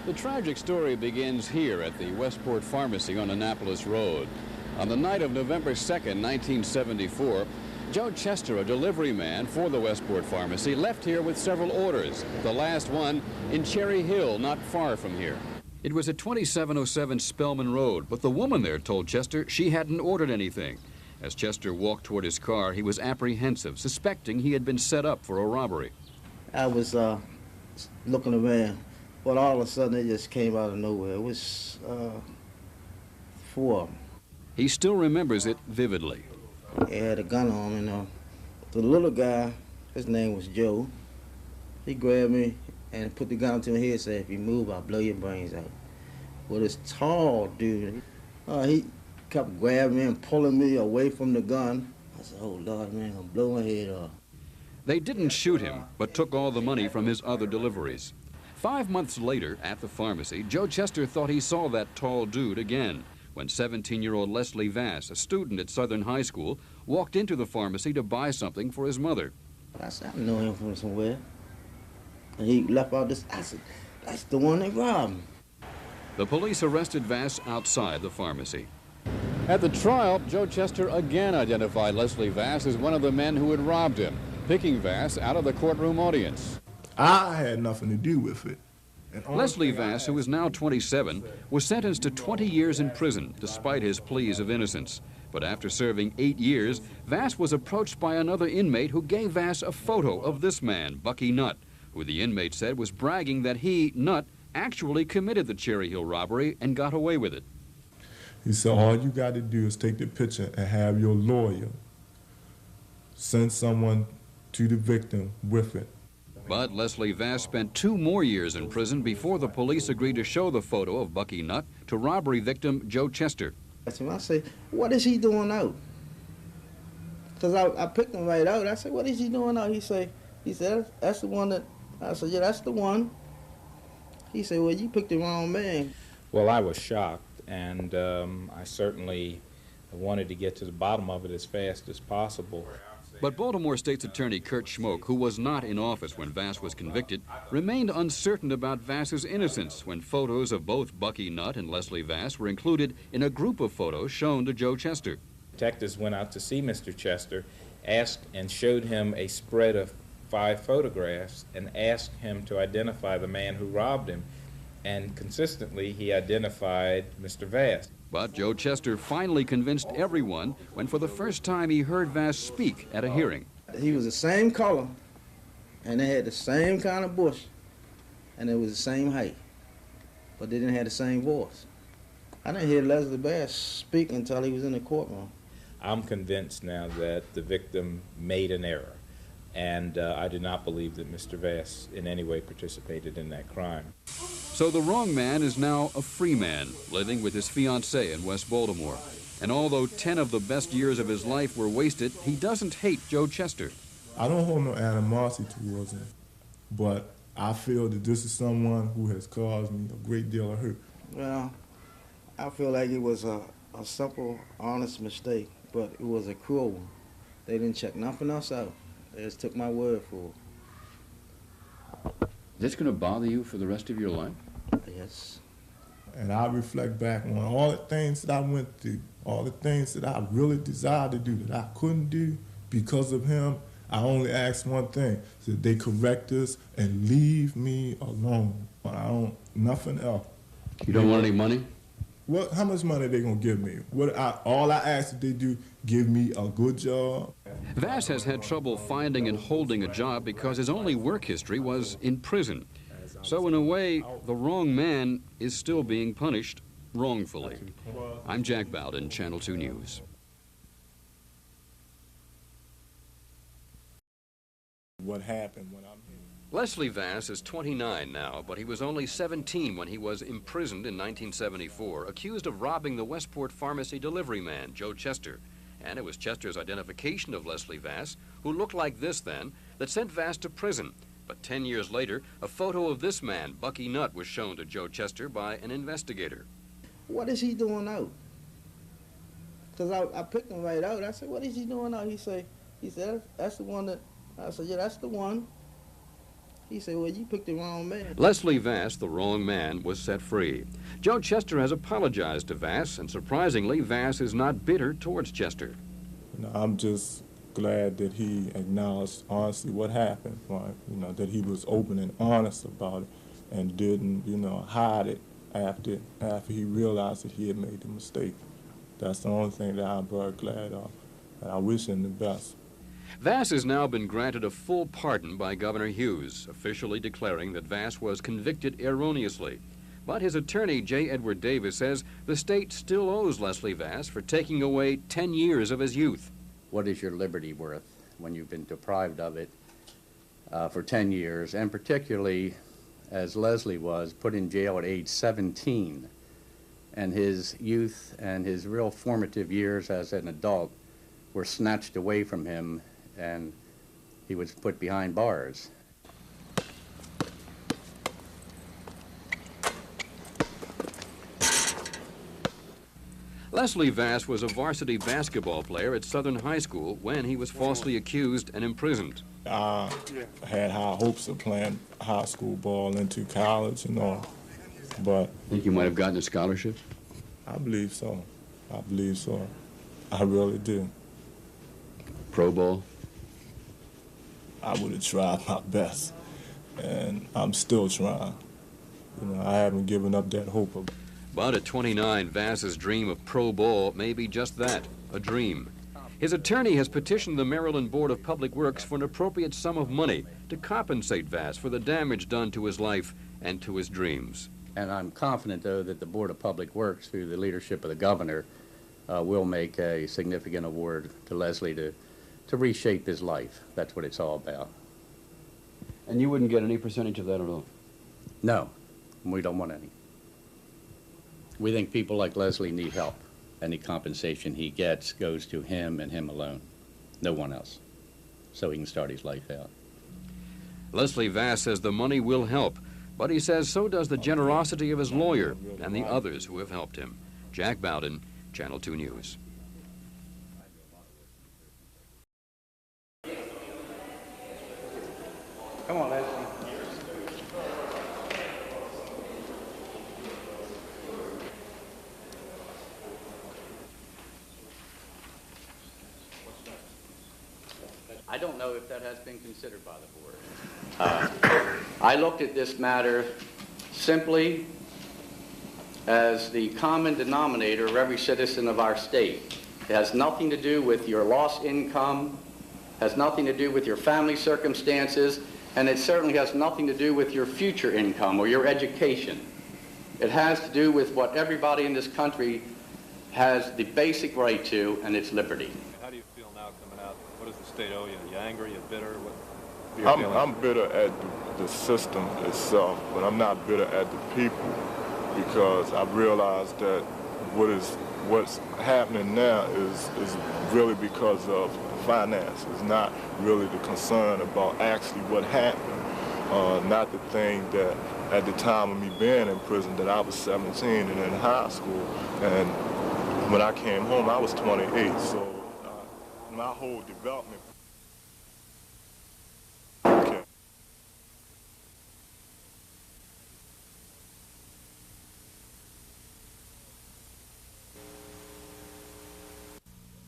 The tragic story begins here at the Westport Pharmacy on Annapolis Road. On the night of November 2nd, 1974, Joe Chester, a delivery man for the Westport Pharmacy, left here with several orders, the last one in Cherry Hill, not far from here. It was at 2707 Spellman Road, but the woman there told Chester she hadn't ordered anything. As Chester walked toward his car, he was apprehensive, suspecting he had been set up for a robbery. I was looking around, but all of a sudden it just came out of nowhere. It was 4 of them. He still remembers it vividly. He had a gun on, and the little guy, his name was Joe, he grabbed me and put the gun to my head and said, "If you move, I'll blow your brains out." Well, this tall dude, he kept grabbing me and pulling me away from the gun. I said, "Oh, Lord, man, I'm gonna blow my head off." They didn't shoot him, but took all the money from his other deliveries. 5 months later, at the pharmacy, Joe Chester thought he saw that tall dude again when 17-year-old Leslie Vass, a student at Southern High School, walked into the pharmacy to buy something for his mother. I said, "I know him from somewhere." And he left out this. I said, "That's the one that robbed me." The police arrested Vass outside the pharmacy. At the trial, Joe Chester again identified Leslie Vass as one of the men who had robbed him, picking Vass out of the courtroom audience. I had nothing to do with it. Leslie Vass, who is now 27, was sentenced to 20 years in prison, despite his pleas of innocence. But after serving 8 years, Vass was approached by another inmate who gave Vass a photo of this man, Bucky Nutt, who the inmate said was bragging that he, Nutt, actually committed the Cherry Hill robbery and got away with it. He said, "All you got to do is take the picture and have your lawyer send someone to the victim with it." But Leslie Vass spent 2 more years in prison before the police agreed to show the photo of Bucky Nutt to robbery victim Joe Chester. I say, "What is he doing out?" Because I picked him right out. I said, "What is he doing out?" He said, "That's the one that," I said, "Yeah, that's the one." He said, "Well, you picked the wrong man." Well, I was shocked, and I certainly wanted to get to the bottom of it as fast as possible. But Baltimore State's Attorney Kurt Schmoke, who was not in office when Vass was convicted, remained uncertain about Vass's innocence when photos of both Bucky Nutt and Leslie Vass were included in a group of photos shown to Joe Chester. Detectives went out to see Mr. Chester, asked and showed him a spread of 5 photographs and asked him to identify the man who robbed him, and consistently he identified Mr. Vass. But Joe Chester finally convinced everyone when for the first time he heard Vass speak at a hearing. He was the same color, and they had the same kind of bush, and it was the same height, but they didn't have the same voice. I didn't hear Leslie Vass speak until he was in the courtroom. I'm convinced now that the victim made an error, and I do not believe that Mr. Vass in any way participated in that crime. So the wrong man is now a free man, living with his fiancée in West Baltimore. And although 10 of the best years of his life were wasted, he doesn't hate Joe Chester. I don't hold no animosity towards him, but I feel that this is someone who has caused me a great deal of hurt. Well, I feel like it was a simple, honest mistake, but it was a cruel one. They didn't check nothing else out. They just took my word for it. Is this going to bother you for the rest of your life? Yes. And I reflect back on all the things that I went through, all the things that I really desired to do that I couldn't do because of him. I only ask one thing, that they correct us and leave me alone. I don't, nothing else. You don't want any money? What? How much money are they gonna give me? All I ask that they do, give me a good job. Vass has had trouble finding and holding a job because his only work history was in prison. So in a way, the wrong man is still being punished wrongfully. I'm Jack Bowden, Channel 2 News. What happened when I'm here? Leslie Vass is 29 now, but he was only 17 when he was imprisoned in 1974, accused of robbing the Westport Pharmacy delivery man, Joe Chester. And it was Chester's identification of Leslie Vass, who looked like this then, that sent Vass to prison. But 10 years later, a photo of this man, Bucky Nutt, was shown to Joe Chester by an investigator. What is he doing out? Because I picked him right out. I said, "What is he doing out?" He said, "That's the one that," I said, "Yeah, that's the one." He said, well, you picked the wrong man. Leslie Vass, the wrong man, was set free. Joe Chester has apologized to Vass, and surprisingly, Vass is not bitter towards Chester. I'm just glad that he acknowledged honestly what happened, right? That he was open and honest about it and didn't, hide it after he realized that he had made the mistake. That's the only thing that I'm very glad of, and I wish him the best. Vass has now been granted a full pardon by Governor Hughes, officially declaring that Vass was convicted erroneously. But his attorney, J. Edward Davis, says the state still owes Leslie Vass for taking away 10 years of his youth. What is your liberty worth when you've been deprived of it for 10 years, and particularly as Leslie was put in jail at age 17, and his youth and his real formative years as an adult were snatched away from him, and he was put behind bars. Leslie Vass was a varsity basketball player at Southern High School when he was falsely accused and imprisoned. I had high hopes of playing high school ball into college and all, but... Think you might have gotten a scholarship? I believe so. I believe so. I really do. Pro ball? I would have tried my best, and I'm still trying. I haven't given up that hope of... But at 29, Vass's dream of pro ball may be just that, a dream. His attorney has petitioned the Maryland Board of Public Works for an appropriate sum of money to compensate Vass for the damage done to his life and to his dreams. And I'm confident, though, that the Board of Public Works, through the leadership of the governor, will make a significant award to Leslie to reshape his life. That's what it's all about. And you wouldn't get any percentage of that at all? No, we don't want any. We think people like Leslie need help. Any compensation he gets goes to him and him alone, no one else, so he can start his life out. Leslie Vass says the money will help, but he says so does the generosity of his lawyer and the others who have helped him. Jack Bowden, Channel 2 News. Come on, Leslie. I don't know if that has been considered by the board. I looked at this matter simply as the common denominator of every citizen of our state. It has nothing to do with your lost income, has nothing to do with your family circumstances, and it certainly has nothing to do with your future income or your education. It has to do with what everybody in this country has the basic right to, and it's liberty. How do you feel now coming out? What does the state owe you? Are you angry? Are you bitter? What I'm bitter at the system itself, but I'm not bitter at the people, because I've realized that what's happening now is really because of finance. It's not really the concern about actually what happened, not the thing that at the time of me being in prison that I was 17 and in high school, and when I came home I was 28, so my whole development